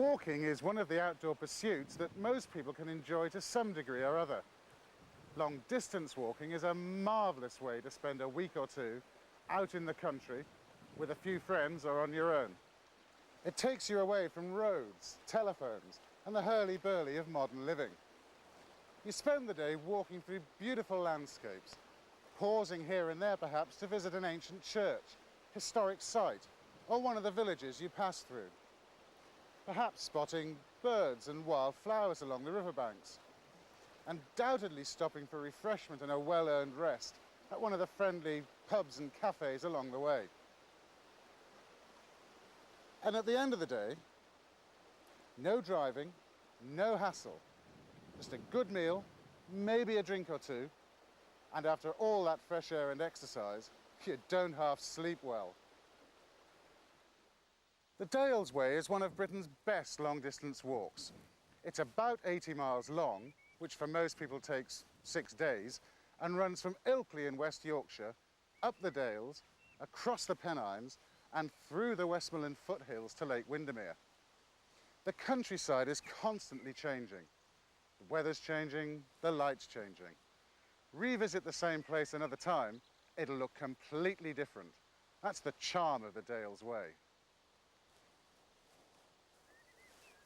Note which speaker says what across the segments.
Speaker 1: Walking is one of the outdoor pursuits that most people can enjoy to some degree or other. Long distance walking is a marvellous way to spend a week or two out in the country with a few friends or on your own. It takes you away from roads, telephones and the hurly-burly of modern living. You spend the day walking through beautiful landscapes, pausing here and there perhaps to visit an ancient church, historic site or one of the villages you pass through. Perhaps spotting birds and wild flowers along the riverbanks. Undoubtedly stopping for refreshment and a well-earned rest at one of the friendly pubs and cafes along the way. And at the end of the day, no driving, no hassle, just a good meal, maybe a drink or two, and after all that fresh air and exercise, you don't half sleep well. The Dales Way is one of Britain's best long-distance walks. It's about 80 miles long, which for most people takes 6 days, and runs from Ilkley in West Yorkshire, up the Dales, across the Pennines, and through the Westmoreland foothills to Lake Windermere. The countryside is constantly changing. The weather's changing, the light's changing. Revisit the same place another time, it'll look completely different. That's the charm of the Dales Way.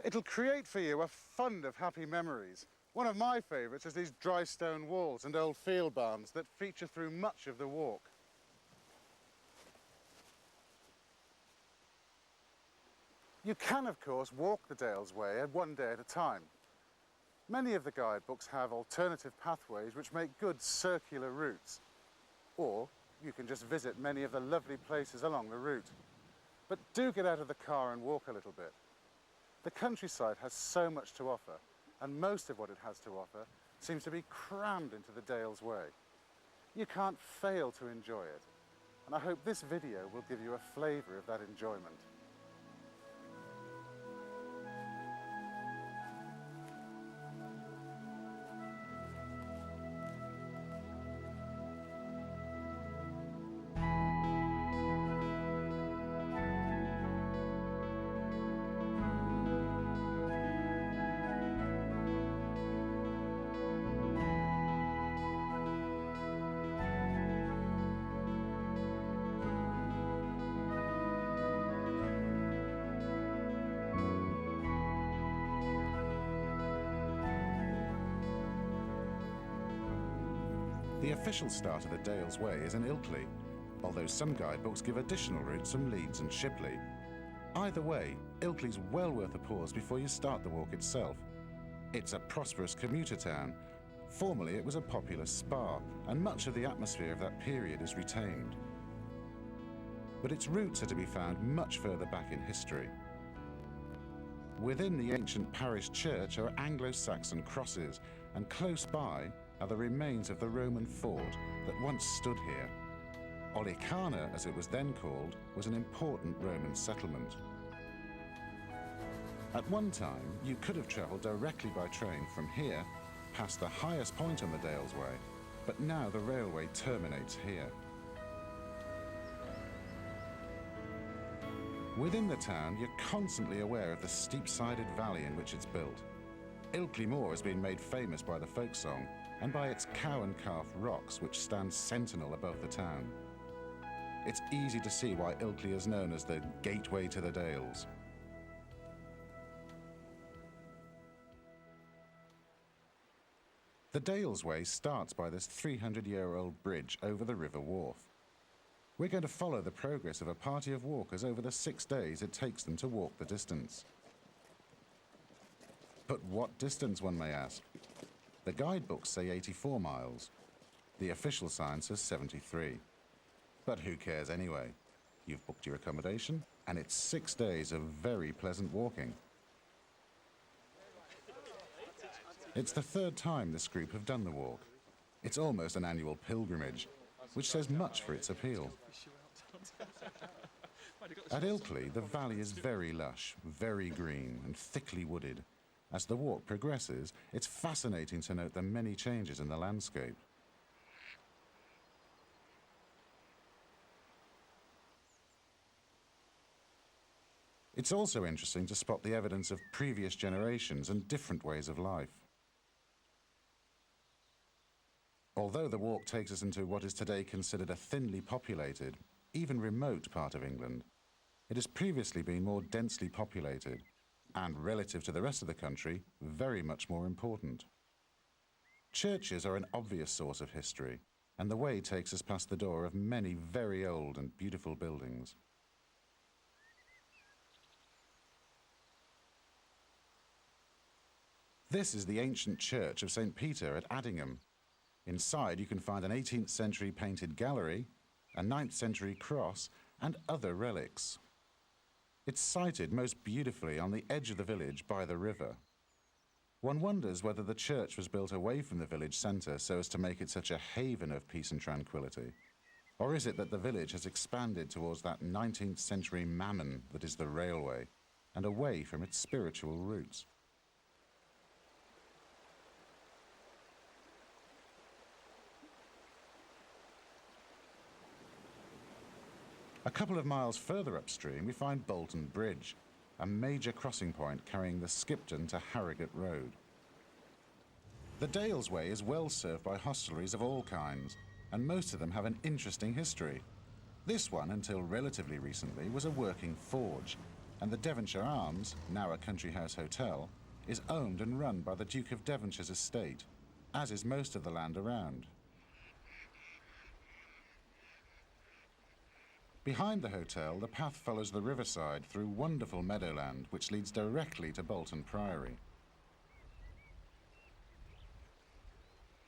Speaker 1: It'll create for you a fund of happy memories. One of my favourites is these dry stone walls and old field barns that feature through much of the walk. You can, of course, walk the Dales Way one day at a time. Many of the guidebooks have alternative pathways which make good circular routes. Or you can just visit many of the lovely places along the route. But do get out of the car and walk a little bit. The countryside has so much to offer, and most of what it has to offer seems to be crammed into the Dales Way. You can't fail to enjoy it, and I hope this video will give you a flavour of that enjoyment.
Speaker 2: The official start of the Dales Way is in Ilkley, although some guidebooks give additional routes from Leeds and Shipley. Either way, Ilkley's well worth a pause before you start the walk itself. It's a prosperous commuter town. Formerly it was a popular spa, and much of the atmosphere of that period is retained. But its roots are to be found much further back in history. Within the ancient parish church are Anglo-Saxon crosses, and close by are the remains of the Roman fort that once stood here. Olicana, as it was then called, was an important Roman settlement. At one time, you could have travelled directly by train from here, past the highest point on the Dales Way, but now the railway terminates here. Within the town, you're constantly aware of the steep-sided valley in which it's built. Ilkley Moor has been made famous by the folk song and by its cow and calf rocks which stand sentinel above the town. It's easy to see why Ilkley is known as the gateway to the Dales. The Dales Way starts by this 300-year-old bridge over the River Wharfe. We're going to follow the progress of a party of walkers over the 6 days it takes them to walk the distance. But what distance, one may ask? The guidebooks say 84 miles. The official sign says 73. But who cares anyway? You've booked your accommodation, and it's 6 days of very pleasant walking. It's the third time this group have done the walk. It's almost an annual pilgrimage, which says much for its appeal. At Ilkley, the valley is very lush, very green, and thickly wooded. As the walk progresses, it's fascinating to note the many changes in the landscape. It's also interesting to spot the evidence of previous generations and different ways of life. Although the walk takes us into what is today considered a thinly populated, even remote part of England, it has previously been more densely populated and, relative to the rest of the country, very much more important. Churches are an obvious source of history, and the way takes us past the door of many very old and beautiful buildings. This is the ancient church of St. Peter at Addingham. Inside you can find an 18th century painted gallery, a 9th century cross, and other relics. It's sited most beautifully on the edge of the village by the river. One wonders whether the church was built away from the village centre so as to make it such a haven of peace and tranquility. Or is it that the village has expanded towards that 19th century mammon that is the railway, and away from its spiritual roots? A couple of miles further upstream we find Bolton Bridge, a major crossing point carrying the Skipton to Harrogate Road. The Dales Way is well served by hostelries of all kinds, and most of them have an interesting history. This one, until relatively recently, was a working forge, and the Devonshire Arms, now a country house hotel, is owned and run by the Duke of Devonshire's estate, as is most of the land around. Behind the hotel, the path follows the riverside through wonderful meadowland, which leads directly to Bolton Priory.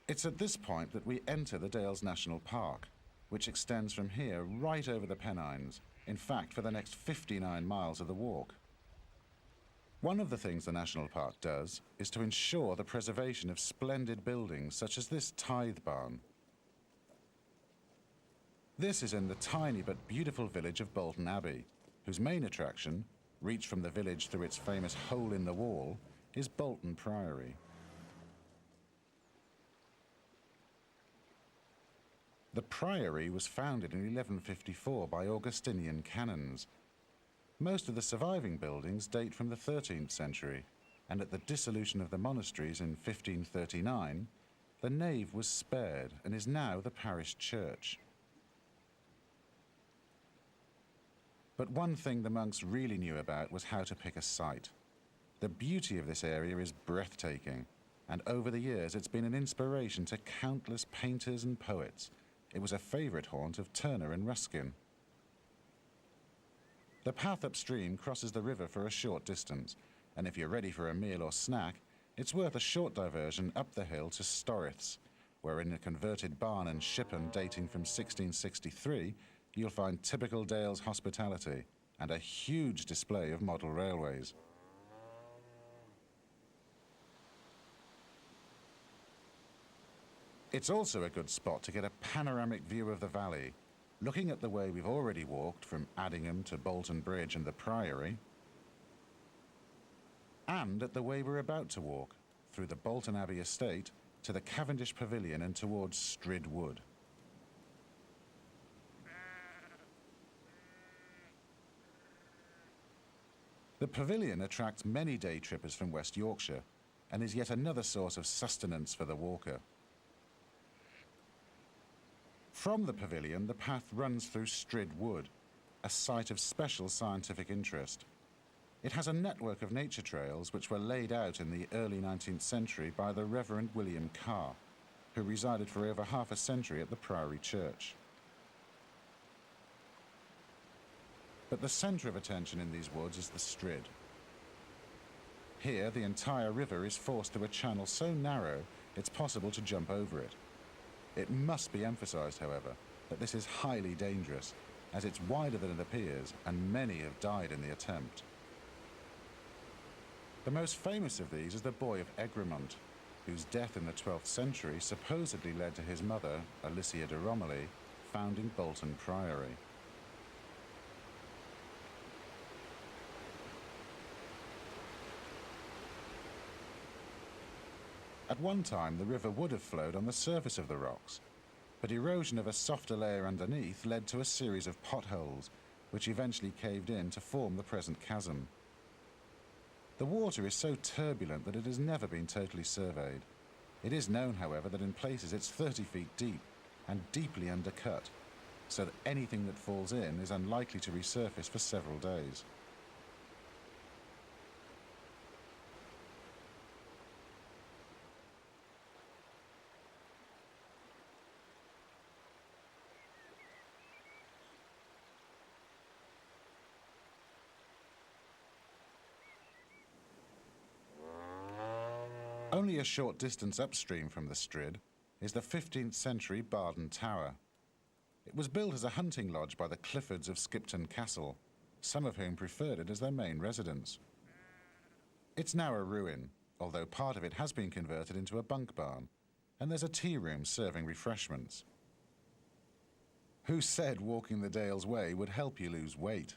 Speaker 2: It's at this point that we enter the Dales National Park, which extends from here right over the Pennines, in fact for the next 59 miles of the walk. One of the things the National Park does is to ensure the preservation of splendid buildings such as this tithe barn. This is in the tiny but beautiful village of Bolton Abbey, whose main attraction, reached from the village through its famous hole in the wall, is Bolton Priory. The priory was founded in 1154 by Augustinian canons. Most of the surviving buildings date from the 13th century, and at the dissolution of the monasteries in 1539, the nave was spared and is now the parish church. But one thing the monks really knew about was how to pick a site. The beauty of this area is breathtaking, and over the years it's been an inspiration to countless painters and poets. It was a favourite haunt of Turner and Ruskin. The path upstream crosses the river for a short distance, and if you're ready for a meal or snack, it's worth a short diversion up the hill to Storriths, where in a converted barn and shippen dating from 1663, you'll find typical Dales hospitality and a huge display of model railways. It's also a good spot to get a panoramic view of the valley, looking at the way we've already walked from Addingham to Bolton Bridge and the Priory, and at the way we're about to walk, through the Bolton Abbey estate to the Cavendish Pavilion and towards Strid Wood. The pavilion attracts many day trippers from West Yorkshire and is yet another source of sustenance for the walker. From the pavilion, the path runs through Strid Wood, a site of special scientific interest. It has a network of nature trails which were laid out in the early 19th century by the Reverend William Carr, who resided for over half a century at the Priory Church. But the centre of attention in these woods is the Strid. Here, the entire river is forced through a channel so narrow it's possible to jump over it. It must be emphasised, however, that this is highly dangerous, as it's wider than it appears, and many have died in the attempt. The most famous of these is the Boy of Egremont, whose death in the 12th century supposedly led to his mother, Alicia de Romilly, founding Bolton Priory. At one time, the river would have flowed on the surface of the rocks, but erosion of a softer layer underneath led to a series of potholes, which eventually caved in to form the present chasm. The water is so turbulent that it has never been totally surveyed. It is known, however, that in places it's 30 feet deep and deeply undercut, so that anything that falls in is unlikely to resurface for several days. Only a short distance upstream from the Strid is the 15th century Baden Tower. It was built as a hunting lodge by the Cliffords of Skipton Castle, some of whom preferred it as their main residence. It's now a ruin, although part of it has been converted into a bunk barn, and there's a tea room serving refreshments. Who said walking the Dales Way would help you lose weight?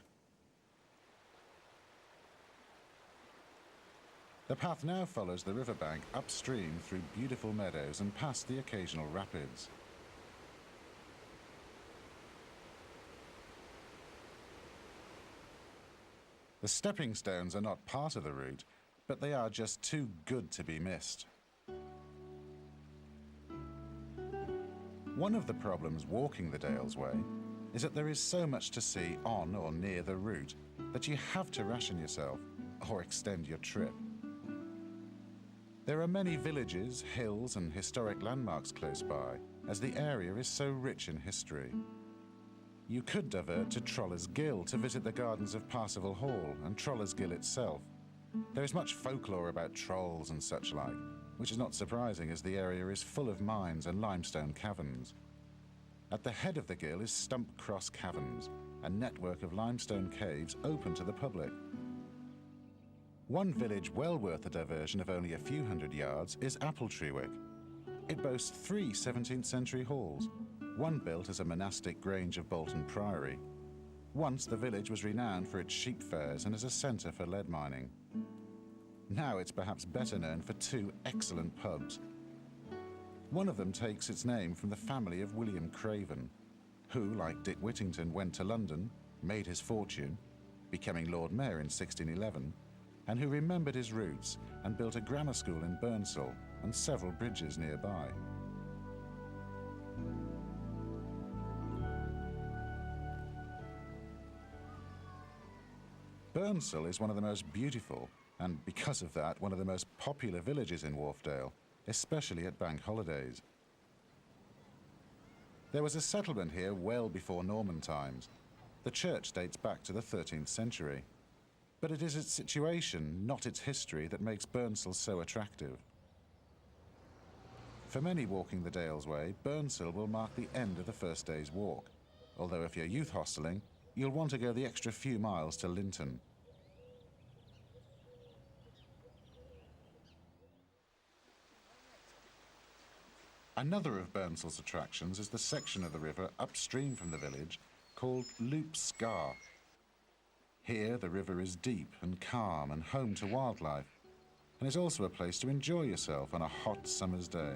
Speaker 2: The path now follows the riverbank upstream through beautiful meadows and past the occasional rapids. The stepping stones are not part of the route, but they are just too good to be missed. One of the problems walking the Dales Way is that there is so much to see on or near the route that you have to ration yourself or extend your trip. There are many villages, hills and historic landmarks close by, as the area is so rich in history. You could divert to Troller's Gill to visit the gardens of Parsifal Hall and Troller's Gill itself. There is much folklore about trolls and such like, which is not surprising as the area is full of mines and limestone caverns. At the head of the Gill is Stump Cross Caverns, a network of limestone caves open to the public. One village well worth a diversion of only a few hundred yards is Appletreewick. It boasts 3 17th century halls, one built as a monastic grange of Bolton Priory. Once the village was renowned for its sheep fairs and as a centre for lead mining. Now it's perhaps better known for 2 excellent pubs. One of them takes its name from the family of William Craven, who, like Dick Whittington, went to London, made his fortune, becoming Lord Mayor in 1611, and who remembered his roots and built a grammar school in Burnsall and several bridges nearby. Burnsall is one of the most beautiful and, because of that, one of the most popular villages in Wharfdale, especially at bank holidays. There was a settlement here well before Norman times. The church dates back to the 13th century. But it is its situation, not its history, that makes Burnsall so attractive. For many walking the Dales Way, Burnsall will mark the end of the first day's walk, although if you're youth hosteling, you'll want to go the extra few miles to Linton. Another of Burnsall's attractions is the section of the river upstream from the village called Loop Scar. Here, the river is deep and calm and home to wildlife, and is also a place to enjoy yourself on a hot summer's day.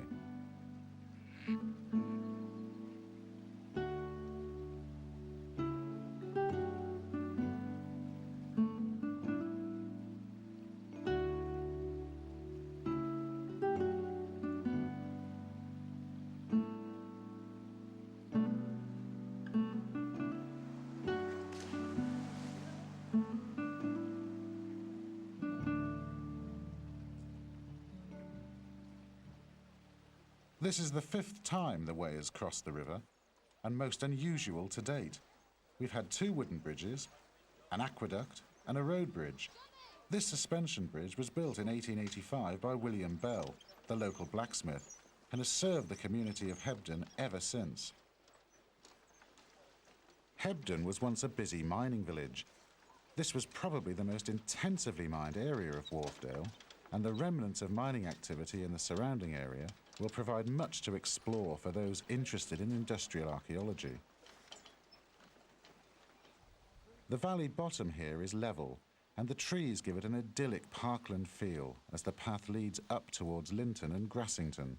Speaker 2: This is the 5th time the Way has crossed the river, and most unusual to date. We've had 2 wooden bridges, an aqueduct, and a road bridge. This suspension bridge was built in 1885 by William Bell, the local blacksmith, and has served the community of Hebden ever since. Hebden was once a busy mining village. This was probably the most intensively mined area of Wharfdale, and the remnants of mining activity in the surrounding area will provide much to explore for those interested in industrial archaeology. The valley bottom here is level, and the trees give it an idyllic parkland feel as the path leads up towards Linton and Grassington.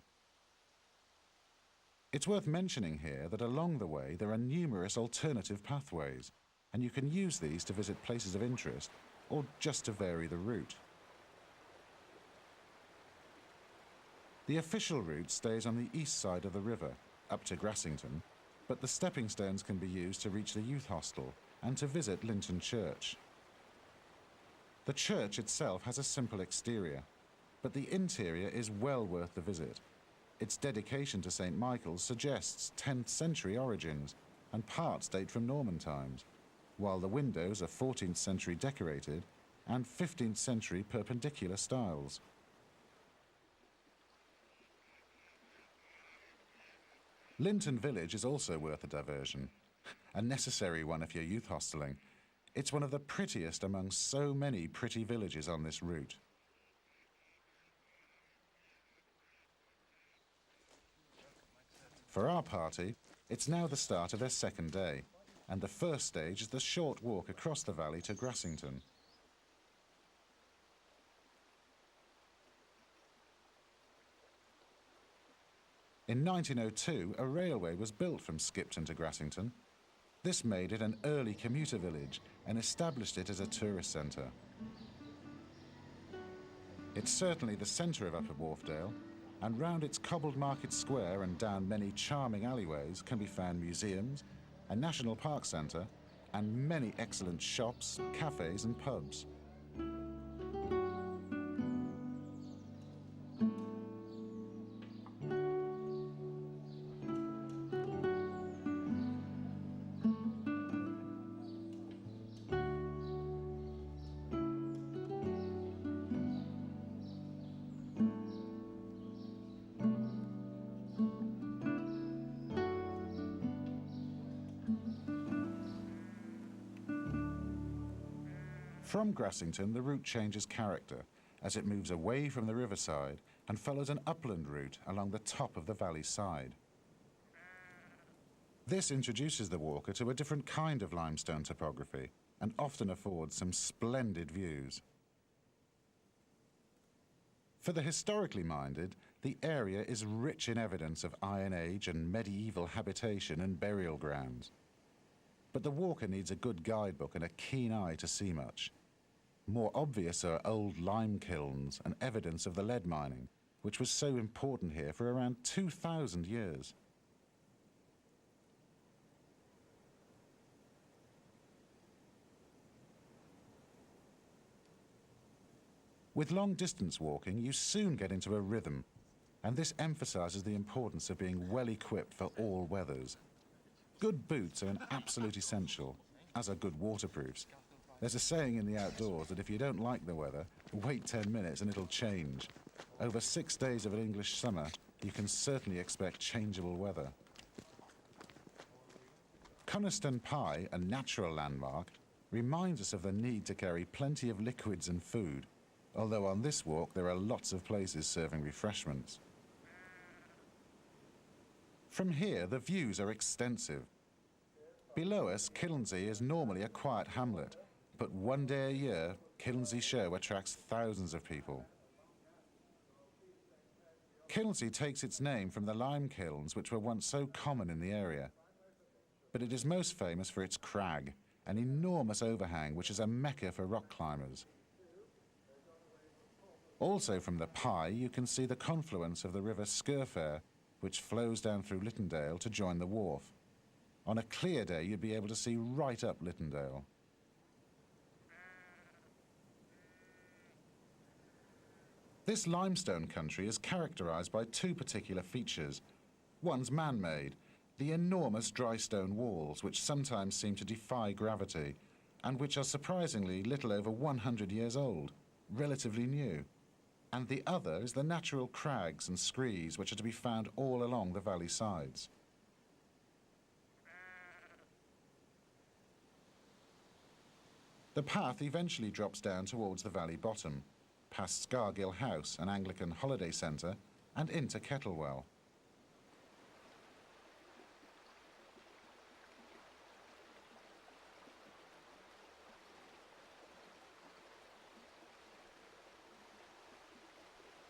Speaker 2: It's worth mentioning here that along the way there are numerous alternative pathways, and you can use these to visit places of interest or just to vary the route. The official route stays on the east side of the river, up to Grassington, but the stepping stones can be used to reach the youth hostel and to visit Linton Church. The church itself has a simple exterior, but the interior is well worth the visit. Its dedication to St. Michael's suggests 10th century origins, and parts date from Norman times, while the windows are 14th century decorated and 15th century perpendicular styles. Linton Village is also worth a diversion, a necessary one if you're youth hosteling. It's one of the prettiest among so many pretty villages on this route. For our party, it's now the start of their second day, and the first stage is the short walk across the valley to Grassington. In 1902, a railway was built from Skipton to Grassington. This made it an early commuter village and established it as a tourist centre. It's certainly the centre of Upper Wharfdale, and round its cobbled market square and down many charming alleyways can be found museums, a national park centre, and many excellent shops, cafes and pubs. From Grassington, the route changes character as it moves away from the riverside and follows an upland route along the top of the valley side. This introduces the walker to a different kind of limestone topography and often affords some splendid views. For the historically minded, the area is rich in evidence of Iron Age and medieval habitation and burial grounds. But the walker needs a good guidebook and a keen eye to see much. More obvious are old lime kilns and evidence of the lead mining, which was so important here for around 2,000 years. With long-distance walking, you soon get into a rhythm, and this emphasises the importance of being well equipped for all weathers. Good boots are an absolute essential, as are good waterproofs. There's a saying in the outdoors that if you don't like the weather, wait 10 minutes and it'll change. Over 6 days of an English summer, you can certainly expect changeable weather. Coniston Pie, a natural landmark, reminds us of the need to carry plenty of liquids and food, although on this walk there are lots of places serving refreshments. From here, the views are extensive. Below us, Kilnsey is normally a quiet hamlet, but one day a year, Kilnsey Show attracts thousands of people. Kilnsey takes its name from the lime kilns which were once so common in the area, but it is most famous for its crag, an enormous overhang which is a mecca for rock climbers. Also from the Pye, you can see the confluence of the river Skirfair, which flows down through Littondale to join the wharf. On a clear day, you'd be able to see right up Littondale. This limestone country is characterised by two particular features. One's man-made, the enormous dry stone walls which sometimes seem to defy gravity and which are surprisingly little over 100 years old, relatively new. And the other is the natural crags and screes which are to be found all along the valley sides. The path eventually drops down towards the valley bottom, past Scargill House, an Anglican holiday centre, and into Kettlewell.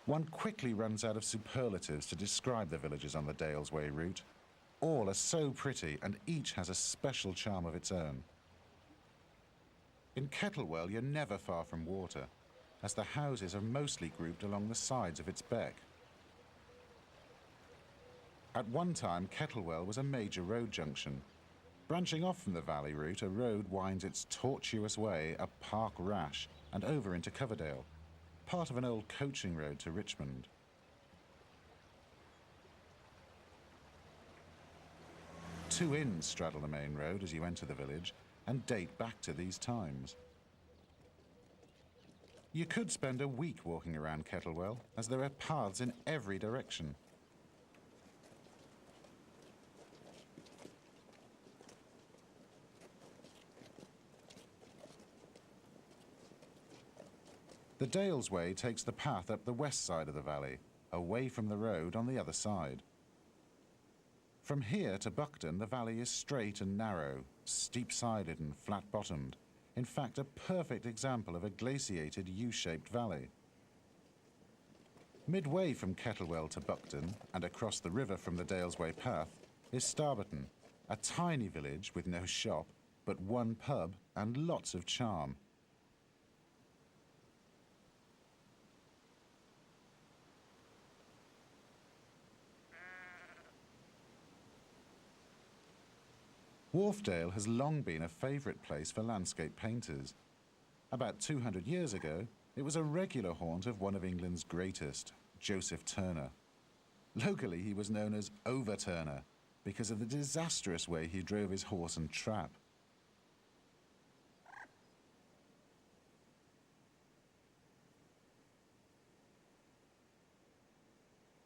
Speaker 2: One quickly runs out of superlatives to describe the villages on the Dalesway route. All are so pretty and each has a special charm of its own. In Kettlewell, you're never far from water, as the houses are mostly grouped along the sides of its beck. At one time, Kettlewell was a major road junction. Branching off from the valley route, a road winds its tortuous way up Park Rash and over into Coverdale, part of an old coaching road to Richmond. Two inns straddle the main road as you enter the village and date back to these times. You could spend a week walking around Kettlewell, as there are paths in every direction. The Dales Way takes the path up the west side of the valley, away from the road on the other side. From here to Buckton, the valley is straight and narrow, steep-sided and flat-bottomed. In fact, a perfect example of a glaciated U-shaped valley. Midway from Kettlewell to Buckton, and across the river from the Dales Way path, is Starberton, a tiny village with no shop, but one pub and lots of charm. Wharfdale has long been a favourite place for landscape painters. About 200 years ago, it was a regular haunt of one of England's greatest, Joseph Turner. Locally, he was known as Overturner because of the disastrous way he drove his horse and trap.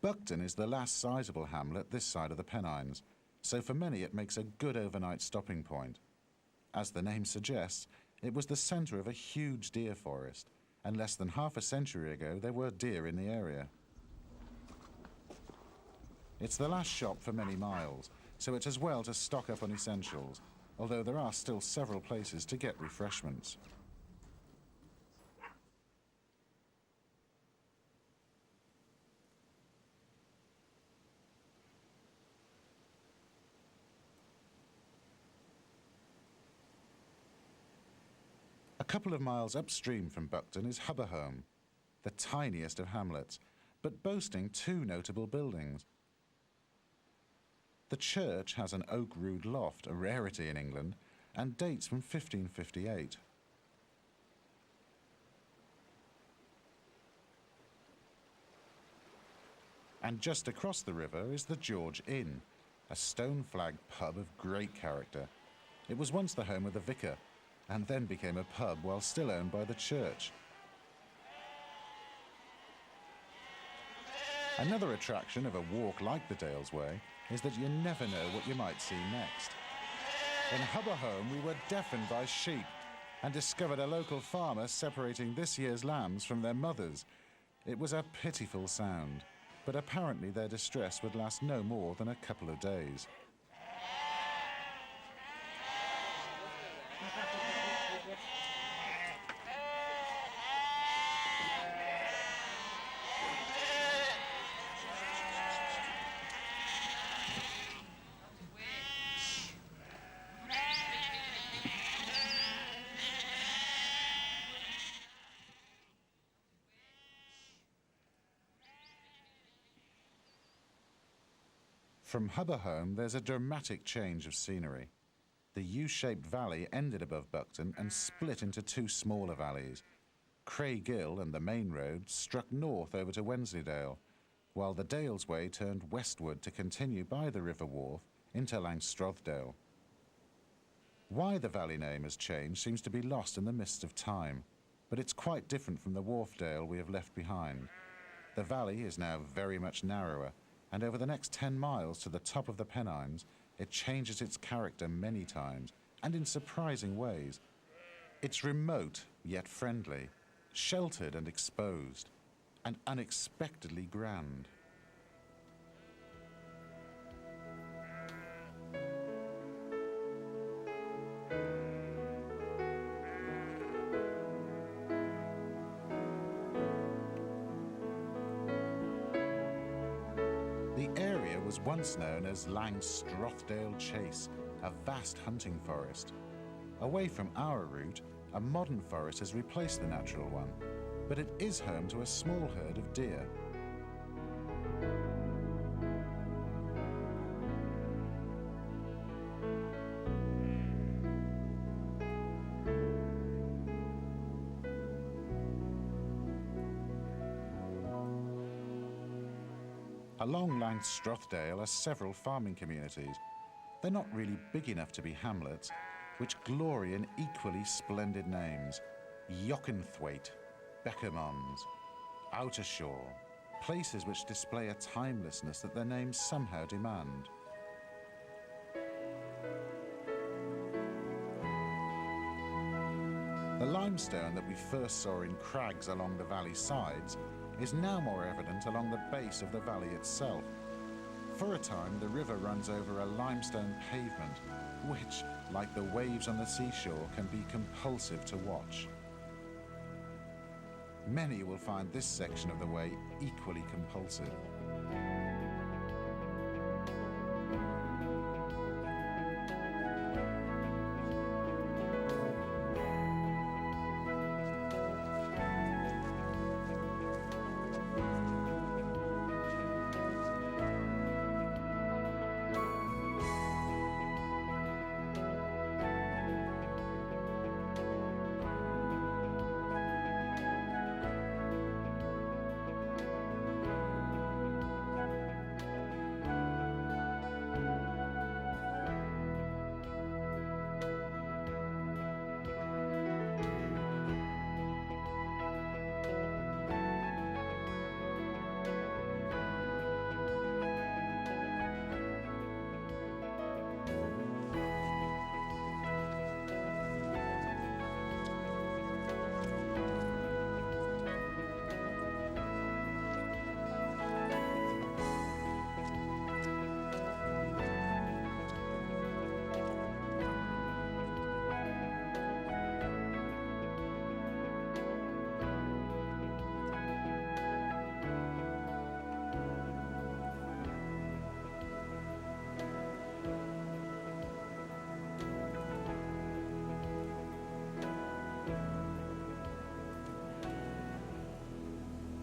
Speaker 2: Buckton is the last sizable hamlet this side of the Pennines, so for many it makes a good overnight stopping point. As the name suggests, it was the centre of a huge deer forest, and less than half a century ago there were deer in the area. It's the last shop for many miles, so it's as well to stock up on essentials, although there are still several places to get refreshments. A couple of miles upstream from Buckton is Hubberholme, the tiniest of hamlets, but boasting two notable buildings. The church has an oak-rood loft, a rarity in England, and dates from 1558. And just across the river is the George Inn, a stone-flagged pub of great character. It was once the home of the vicar, and then became a pub while still owned by the church. Another attraction of a walk like the Dales Way is that you never know what you might see next. In Hubberholme, we were deafened by sheep and discovered a local farmer separating this year's lambs from their mothers. It was a pitiful sound, but apparently their distress would last no more than a couple of days. From Hubberholme, there's a dramatic change of scenery. The U-shaped valley ended above Buckton and split into two smaller valleys. Craigill and the main road struck north over to Wensleydale, while the Dales Way turned westward to continue by the River Wharfe into Langstrathdale. Why the valley name has changed seems to be lost in the mist of time, but it's quite different from the Wharfdale we have left behind. The valley is now very much narrower, and over the next 10 miles to the top of the Pennines, it changes its character many times, and in surprising ways. It's remote, yet friendly, sheltered and exposed, and unexpectedly grand. The area was once known as Langstrathdale Chase, a vast hunting forest. Away from our route, A modern forest has replaced the natural one, but it is home to a small herd of deer. Along Langstrathdale are several farming communities. They're not really big enough to be hamlets, which glory in equally splendid names. Jokenthwaite, Beckermons, Outershore, places which display a timelessness that their names somehow demand. The limestone that we first saw in crags along the valley sides is now more evident along the base of the valley itself. For a time, the river runs over a limestone pavement, which, like the waves on the seashore, can be compulsive to watch. Many will find this section of the way equally compulsive.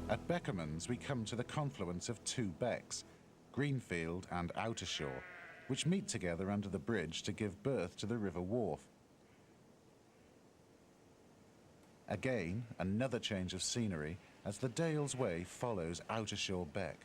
Speaker 2: At Beckermans, we come to the confluence of two becks, Greenfield and Outershore, which meet together under the bridge to give birth to the River Wharfe. Again, another change of scenery as the Dales Way follows Outershore Beck.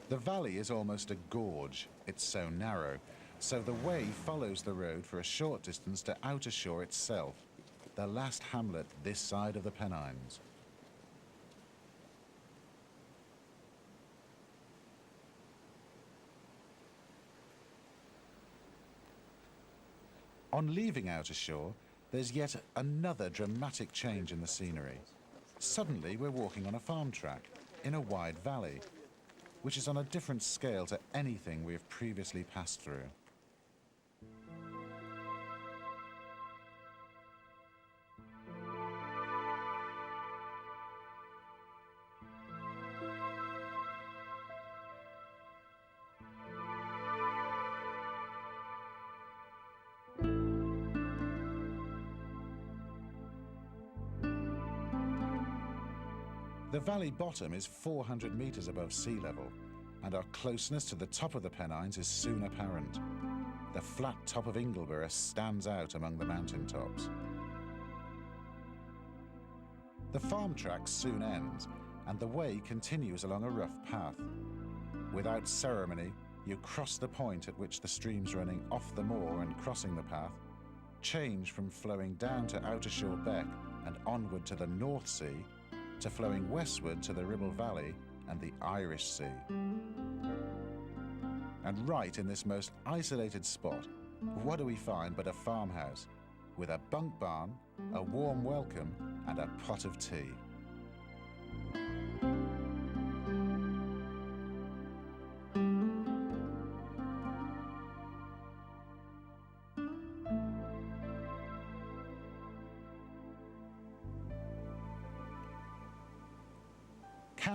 Speaker 2: The valley is almost a gorge, it's so narrow, so the way follows the road for a short distance to Outershore itself, the last hamlet this side of the Pennines. On leaving Outershore, there's yet another dramatic change in the scenery. Suddenly we're walking on a farm track in a wide valley, which is on a different scale to anything we have previously passed through. The valley bottom is 400 metres above sea level, and our closeness to the top of the Pennines is soon apparent. The flat top of Ingleborough stands out among the mountain tops. The farm track soon ends, and the way continues along a rough path. Without ceremony, you cross the point at which the streams running off the moor and crossing the path change from flowing down to Outershore Beck and onward to the North Sea to flowing westward to the Ribble Valley and the Irish Sea. And right in this most isolated spot, what do we find but a farmhouse with a bunk barn, a warm welcome and a pot of tea.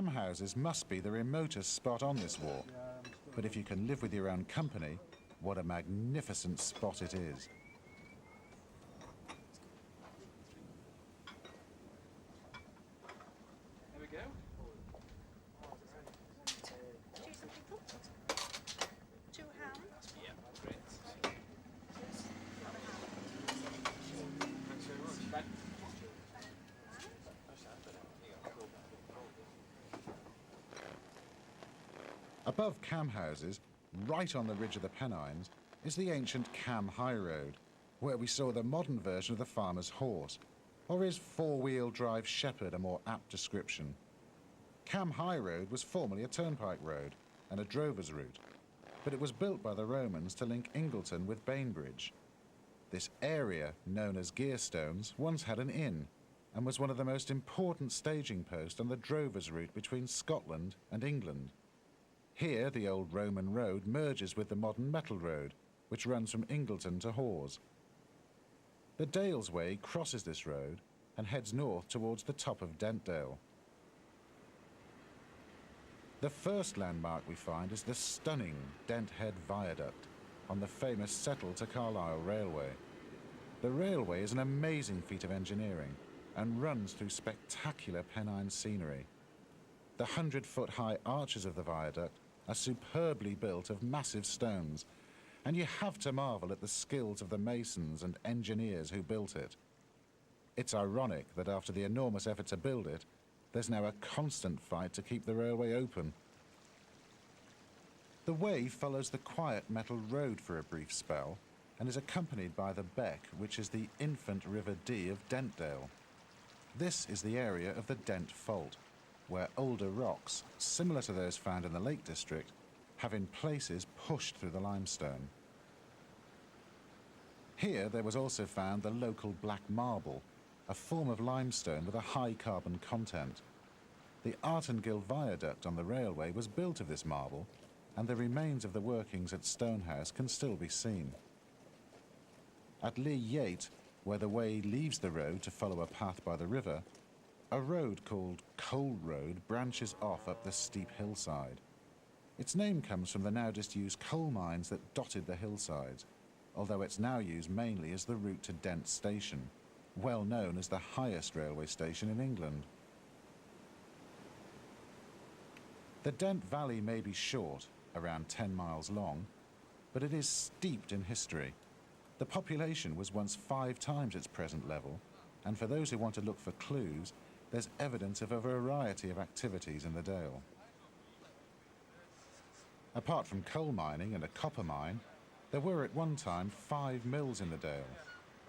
Speaker 2: Cam houses must be the remotest spot on this walk, but if you can live with your own company, what a magnificent spot it is.
Speaker 3: There we go.
Speaker 4: Two ham.
Speaker 3: Yeah, great. Thanks very much. Bye.
Speaker 2: Above Cam houses, right on the ridge of the Pennines, is the ancient Cam High Road, where we saw the modern version of the farmer's horse, or his four-wheel drive shepherd a more apt description. Cam High Road was formerly a turnpike road and a drover's route, but it was built by the Romans to link Ingleton with Bainbridge. This area, known as Gearstones, once had an inn and was one of the most important staging posts on the drover's route between Scotland and England. Here, the old Roman road merges with the modern metal road, which runs from Ingleton to Hawes. The Dales Way crosses this road and heads north towards the top of Dentdale. The first landmark we find is the stunning Dent Head Viaduct on the famous Settle to Carlisle Railway. The railway is an amazing feat of engineering and runs through spectacular Pennine scenery. The 100-foot-high arches of the viaduct are superbly built of massive stones, and you have to marvel at the skills of the masons and engineers who built it. It's ironic that after the enormous effort to build it, there's now a constant fight to keep the railway open. The way follows the quiet metal road for a brief spell and is accompanied by the beck, which is the infant River Dee of Dentdale. This is the area of the Dent Fault, where older rocks, similar to those found in the Lake District, have in places pushed through the limestone. Here there was also found the local black marble, a form of limestone with a high carbon content. The Artengill Viaduct on the railway was built of this marble, and the remains of the workings at Stonehouse can still be seen. At Lee Yate, where the way leaves the road to follow a path by the river, a road called Coal Road branches off up the steep hillside. Its name comes from the now disused coal mines that dotted the hillsides, although it's now used mainly as the route to Dent Station, well known as the highest railway station in England. The Dent Valley may be short, around 10 miles long, but it is steeped in history. The population was once 5 times its present level, and for those who want to look for clues, there's evidence of a variety of activities in the Dale. Apart from coal mining and a copper mine, there were at one time 5 mills in the Dale.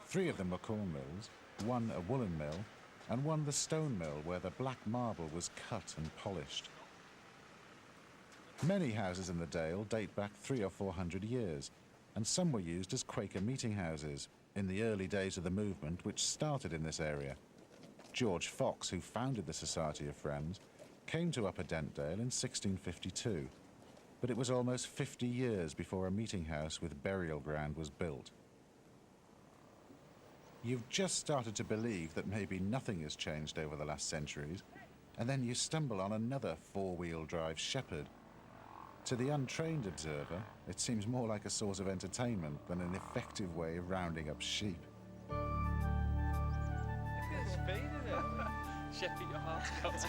Speaker 2: 3 of them were corn mills, 1 a woolen mill, and 1 the stone mill where the black marble was cut and polished. Many houses in the Dale date back 300 or 400 years, and some were used as Quaker meeting houses in the early days of the movement which started in this area. George Fox, who founded the Society of Friends, came to Upper Dentdale in 1652, but it was almost 50 years before a meeting house with burial ground was built. You've just started to believe that maybe nothing has changed over the last centuries, and then you stumble on another four-wheel drive shepherd. To the untrained observer, it seems more like a source of entertainment than an effective way of rounding up sheep.
Speaker 3: Look at the speed, isn't it? Sheppy, your heart's cut.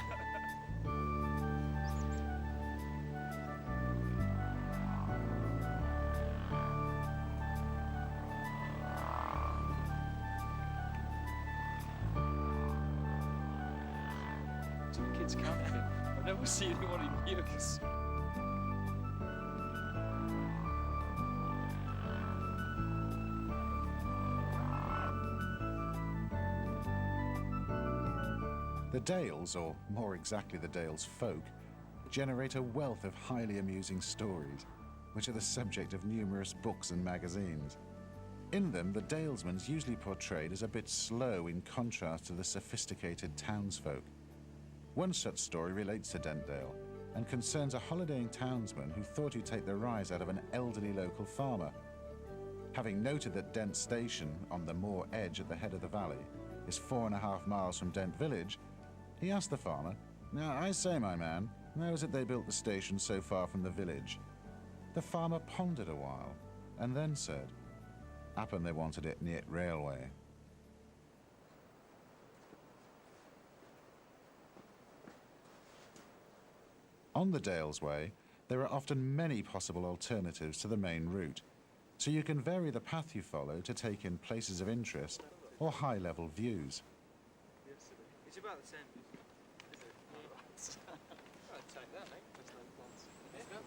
Speaker 3: Some kids camping. I've never seen anyone in years.
Speaker 2: The Dales, or more exactly the Dales folk, generate a wealth of highly amusing stories, which are the subject of numerous books and magazines. In them, the Dalesman's usually portrayed as a bit slow in contrast to the sophisticated townsfolk. One such story relates to Dentdale and concerns a holidaying townsman who thought he'd take the rise out of an elderly local farmer. Having noted that Dent Station, on the moor edge at the head of the valley, is 4.5 miles from Dent Village, he asked the farmer Now, I say, my man, how is it they built the station so far from the village? The farmer pondered a while, and then said, happen they wanted it near railway. On the Dalesway, there are often many possible alternatives to the main route, so you can vary the path you follow to take in places of interest or high-level views.
Speaker 3: It's about the same. Is it? I'd take that, mate. There's no plants. Yeah.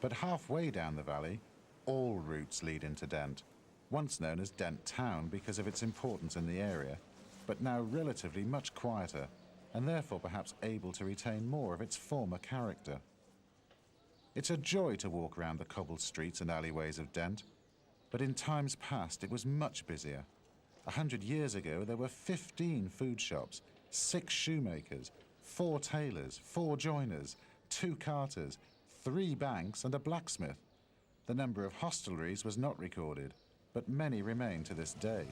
Speaker 2: But halfway down the valley, all routes lead into Dent, once known as Dent Town because of its importance in the area, but now relatively much quieter, and therefore perhaps able to retain more of its former character. It's a joy to walk around the cobbled streets and alleyways of Dent, but in times past it was much busier. 100 years ago there were 15 food shops, 6 shoemakers, 4 tailors, 4 joiners, 2 carters, 3 banks and a blacksmith. The number of hostelries was not recorded, but many remain to this day.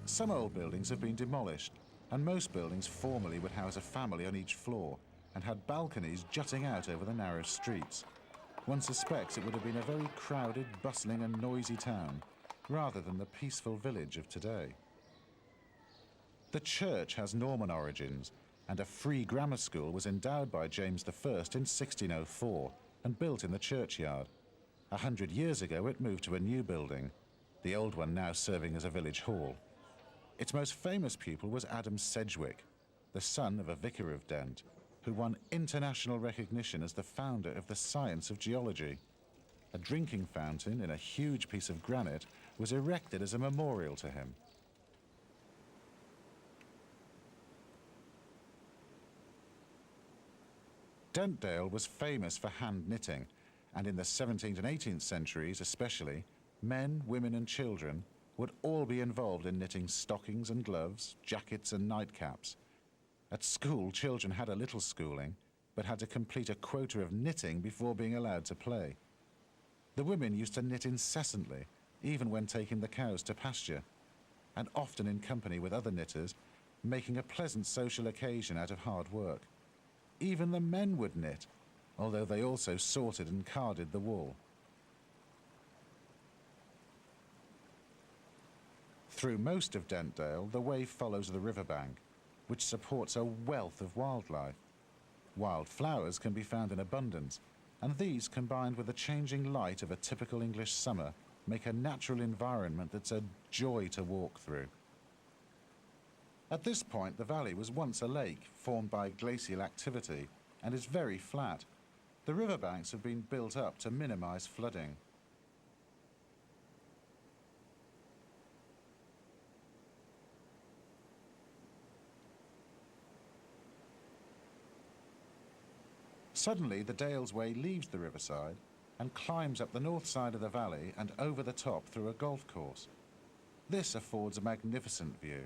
Speaker 2: Some old buildings have been demolished, and most buildings formerly would house a family on each floor and had balconies jutting out over the narrow streets. One suspects it would have been a very crowded, bustling and noisy town, rather than the peaceful village of today. The church has Norman origins, and a free grammar school was endowed by James I in 1604 and built in the churchyard. 100 years ago it moved to a new building, the old one now serving as a village hall. Its most famous pupil was Adam Sedgwick, the son of a vicar of Dent, who won international recognition as the founder of the science of geology. A drinking fountain in a huge piece of granite was erected as a memorial to him. Dentdale was famous for hand knitting, and in the 17th and 18th centuries especially, men, women and children would all be involved in knitting stockings and gloves, jackets and nightcaps. At school, children had a little schooling, but had to complete a quota of knitting before being allowed to play. The women used to knit incessantly, even when taking the cows to pasture, and often in company with other knitters, making a pleasant social occasion out of hard work. Even the men would knit, although they also sorted and carded the wool. Through most of Dentdale, the way follows the riverbank, which supports a wealth of wildlife. Wild flowers can be found in abundance, and these, combined with the changing light of a typical English summer, make a natural environment that's a joy to walk through. At this point, the valley was once a lake formed by glacial activity and is very flat. The riverbanks have been built up to minimize flooding. Suddenly, the Dalesway leaves the riverside and climbs up the north side of the valley and over the top through a golf course. This affords a magnificent view,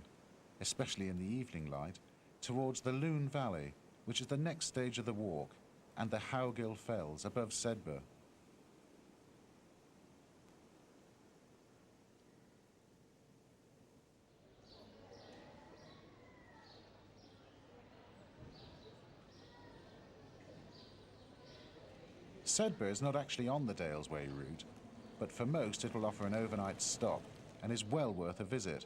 Speaker 2: especially in the evening light, towards the Lune Valley, which is the next stage of the walk, and the Howgill Fells above Sedbergh. Sedbergh is not actually on the Dalesway route, but for most it will offer an overnight stop and is well worth a visit.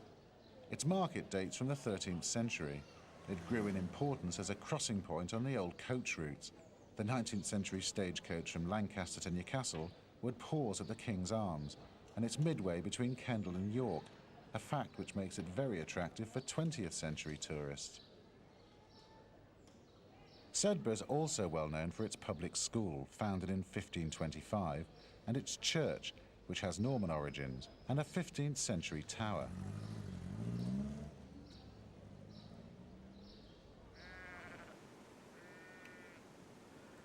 Speaker 2: Its market dates from the 13th century. It grew in importance as a crossing point on the old coach routes. The 19th century stagecoach from Lancaster to Newcastle would pause at the King's Arms, and it's midway between Kendal and York, a fact which makes it very attractive for 20th century tourists. Sedbergh is also well known for its public school, founded in 1525, and its church, which has Norman origins, and a 15th century tower.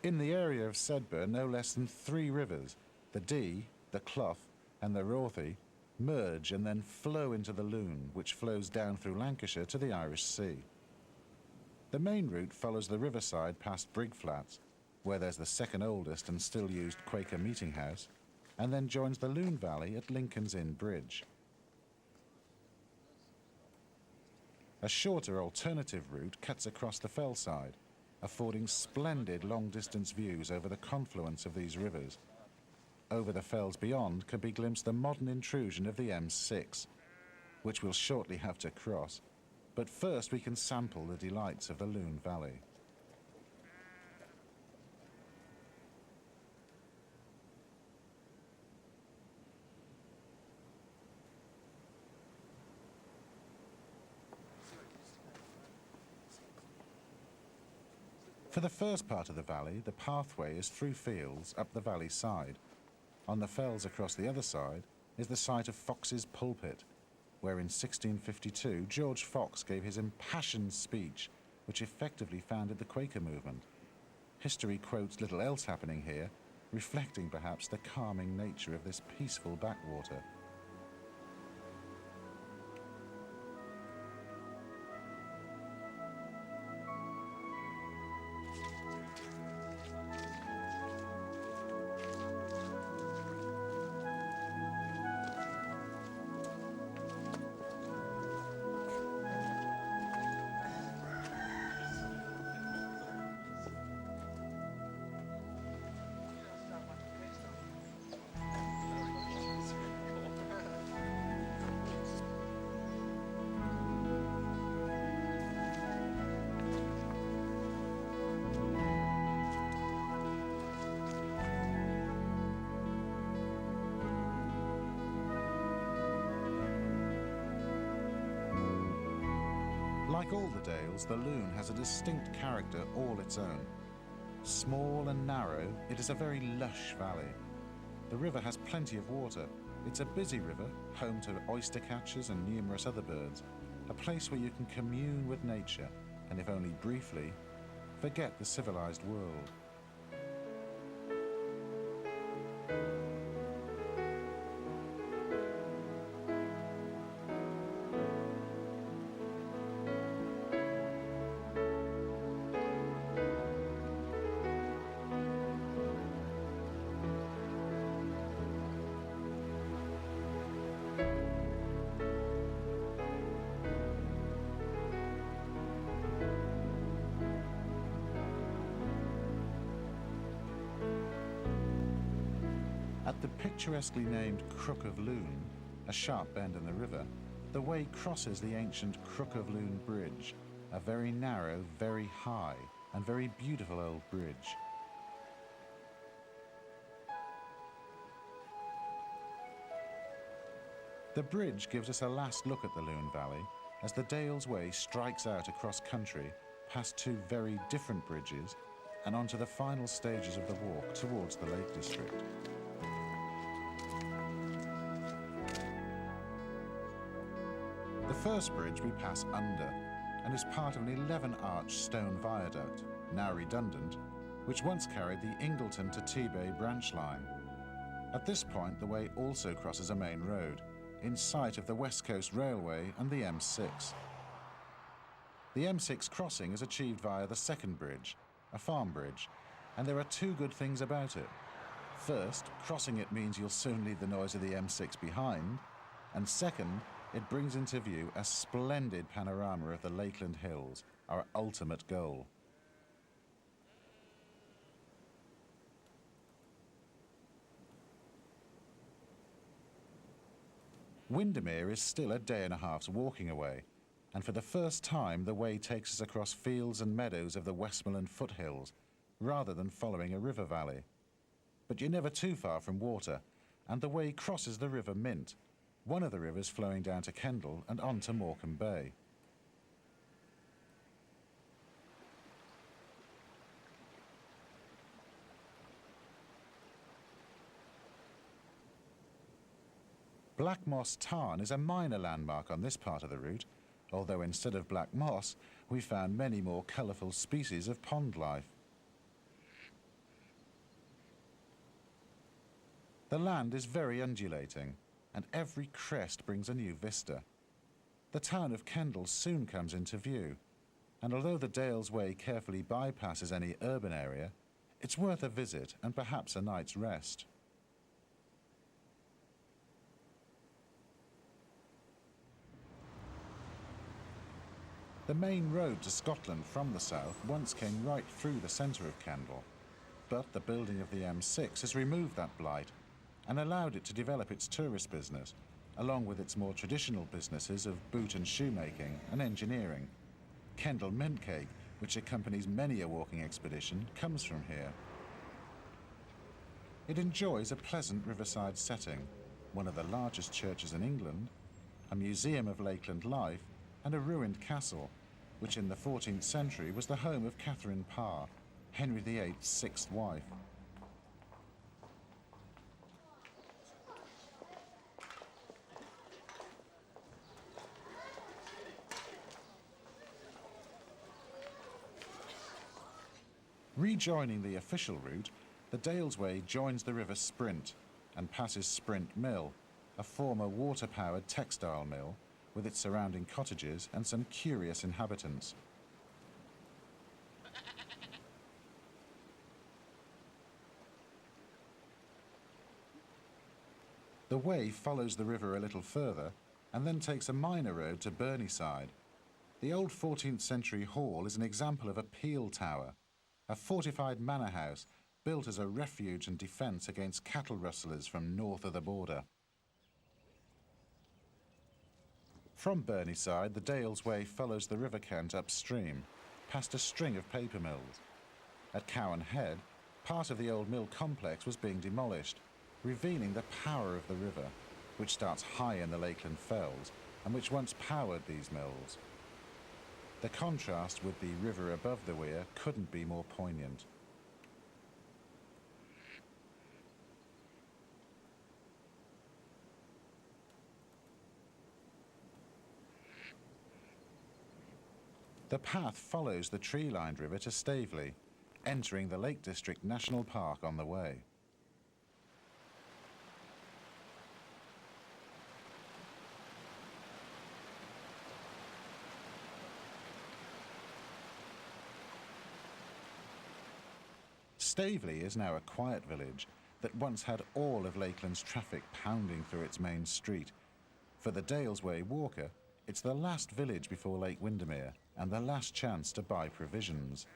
Speaker 2: In the area of Sedbergh, no less than 3 rivers, the Dee, the Clough and the Rothy, merge and then flow into the Lune, which flows down through Lancashire to the Irish Sea. The main route follows the riverside past Brigg Flats, where there's the second oldest and still used Quaker meeting house, and then joins the Lune Valley at Lincoln's Inn Bridge. A shorter alternative route cuts across the fell side, affording splendid long-distance views over the confluence of these rivers. Over the fells beyond can be glimpsed the modern intrusion of the M6, which we'll shortly have to cross. But first we can sample the delights of the Lune Valley. For the first part of the valley, the pathway is through fields up the valley side. On the fells across the other side is the site of Fox's pulpit, where in 1652 George Fox gave his impassioned speech, which effectively founded the Quaker movement. History quotes little else happening here, reflecting perhaps the calming nature of this peaceful backwater. Like all the dales, the Lune has a distinct character all its own. Small and narrow, it is a very lush valley. The river has plenty of water. It's a busy river, home to oyster catchers and numerous other birds, a place where you can commune with nature, and if only briefly, forget the civilized world. At the picturesquely named Crook of Lune, a sharp bend in the river, the way crosses the ancient Crook of Lune Bridge, a very narrow, very high, and very beautiful old bridge. The bridge gives us a last look at the Lune Valley as the Dales Way strikes out across country, past two very different bridges, and onto the final stages of the walk towards the Lake District. The first bridge we pass under, and is part of an 11-arch stone viaduct, now redundant, which once carried the Ingleton to T-Bay branch line. At this point, the way also crosses a main road, in sight of the West Coast Railway and the M6. The M6 crossing is achieved via the second bridge, a farm bridge, and there are two good things about it. First, crossing it means you'll soon leave the noise of the M6 behind, and second, it brings into view a splendid panorama of the Lakeland Hills, our ultimate goal. Windermere is still a day and a half's walking away, and for the first time the way takes us across fields and meadows of the Westmoreland foothills, rather than following a river valley. But you're never too far from water, and the way crosses the River Mint, one of the rivers flowing down to Kendal and on to Morecambe Bay. Black Moss Tarn is a minor landmark on this part of the route, although instead of black moss, we found many more colourful species of pond life. The land is very undulating, and every crest brings a new vista. The town of Kendal soon comes into view, and although the Dales Way carefully bypasses any urban area, it's worth a visit and perhaps a night's rest. The main road to Scotland from the south once came right through the centre of Kendal, but the building of the M6 has removed that blight and allowed it to develop its tourist business, along with its more traditional businesses of boot and shoemaking and engineering. Kendal mint cake, which accompanies many a walking expedition, comes from here. It enjoys a pleasant riverside setting, one of the largest churches in England, a museum of Lakeland life, and a ruined castle, which in the 14th century was the home of Catherine Parr, Henry VIII's sixth wife. Rejoining the official route, the Dalesway joins the River Sprint and passes Sprint Mill, a former water-powered textile mill with its surrounding cottages and some curious inhabitants. The way follows the river a little further and then takes a minor road to Burneyside. The old 14th century hall is an example of a peel tower, a fortified manor house built as a refuge and defence against cattle rustlers from north of the border. From Burneyside, the Dalesway follows the River Kent upstream, past a string of paper mills. At Cowan Head, part of the old mill complex was being demolished, revealing the power of the river, which starts high in the Lakeland Fells and which once powered these mills. The contrast with the river above the weir couldn't be more poignant. The path follows the tree-lined river to Staveley, entering the Lake District National Park on the way. Staveley is now a quiet village that once had all of Lakeland's traffic pounding through its main street. For the Dalesway walker, it's the last village before Lake Windermere and the last chance to buy provisions.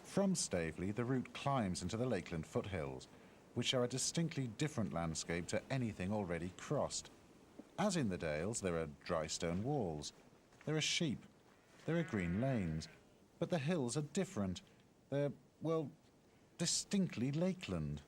Speaker 2: From Staveley, the route climbs into the Lakeland foothills, which are a distinctly different landscape to anything already crossed. As in the Dales, there are dry stone walls, there are sheep, there are green lanes, but the hills are different. They're, well, distinctly Lakeland.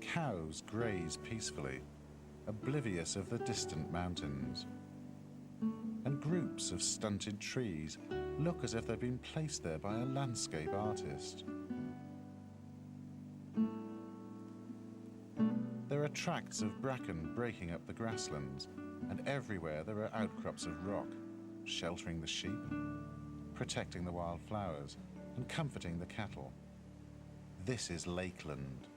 Speaker 2: Cows graze peacefully, oblivious of the distant mountains. And groups of stunted trees look as if they've been placed there by a landscape artist. There are tracts of bracken breaking up the grasslands, and everywhere there are outcrops of rock, sheltering the sheep, protecting the wildflowers, and comforting the cattle. This is Lakeland.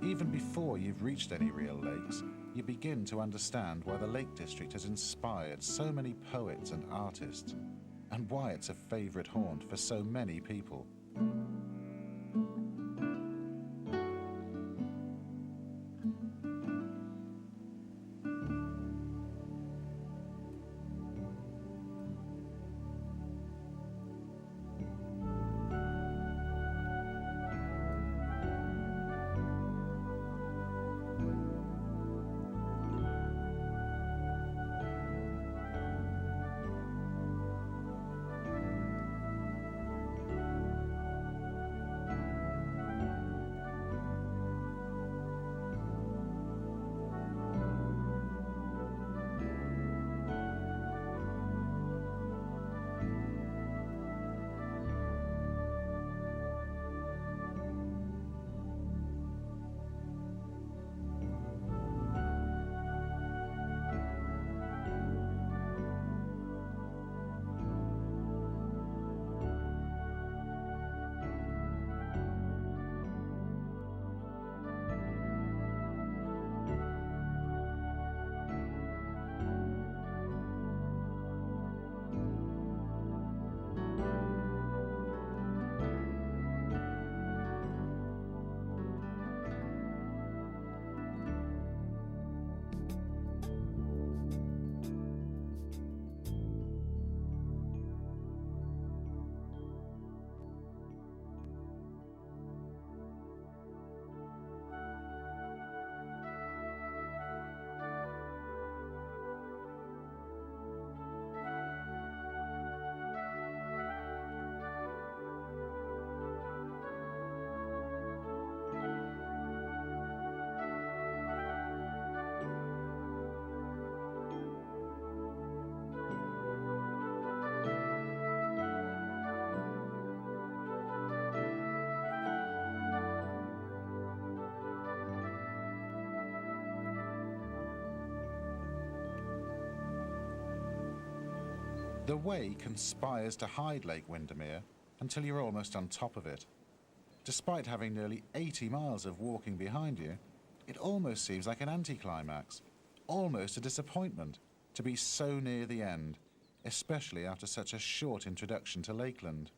Speaker 2: Even before you've reached any real lakes, you begin to understand why the Lake District has inspired so many poets and artists, and why it's a favourite haunt for so many people. The way conspires to hide Lake Windermere until you're almost on top of it. Despite having nearly 80 miles of walking behind you, it almost seems like an anticlimax, almost a disappointment to be so near the end, especially after such a short introduction to Lakeland.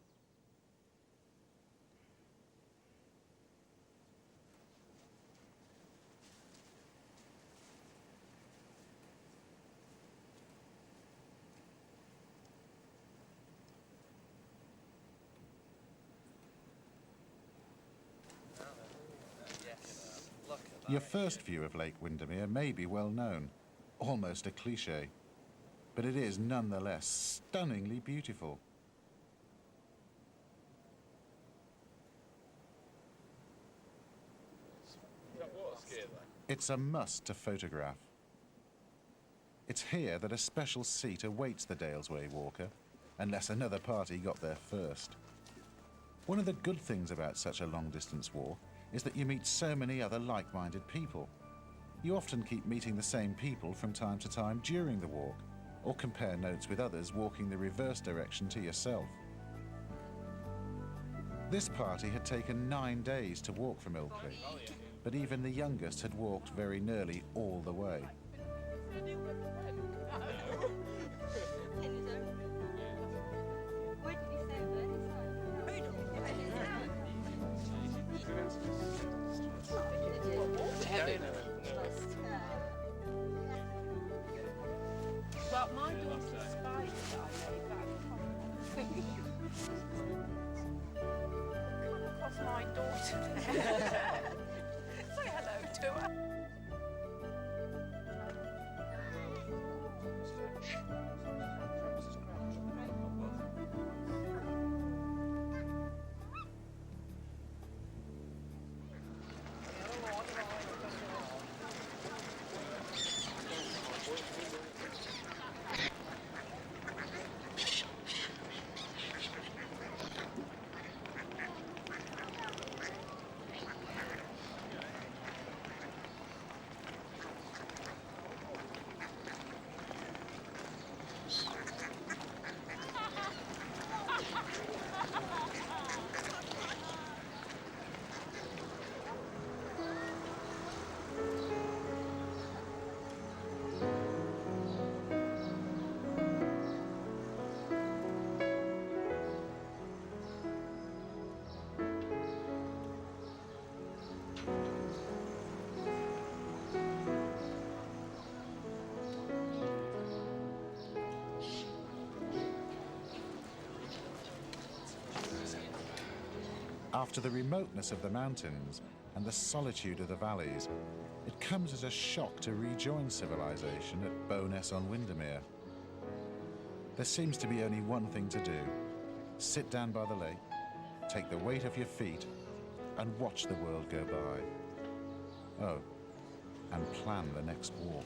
Speaker 2: Your first view of Lake Windermere may be well known, almost a cliché, but it is nonetheless stunningly beautiful. It's a must to photograph. It's here that a special seat awaits the Dalesway walker, unless another party got there first. One of the good things about such a long-distance walk is that you meet so many other like-minded people. You often keep meeting the same people from time to time during the walk, or compare notes with others walking the reverse direction to yourself. This party had taken 9 days to walk from Ilkley, but even the youngest had walked very nearly all the way.
Speaker 4: Well, my daughter's spider that I made back come across my daughter there. Say hello to her.
Speaker 2: After the remoteness of the mountains and the solitude of the valleys, it comes as a shock to rejoin civilization at Bowness-on-Windermere. There seems to be only one thing to do: sit down by the lake, take the weight off your feet, and watch the world go by. Oh, and plan the next walk.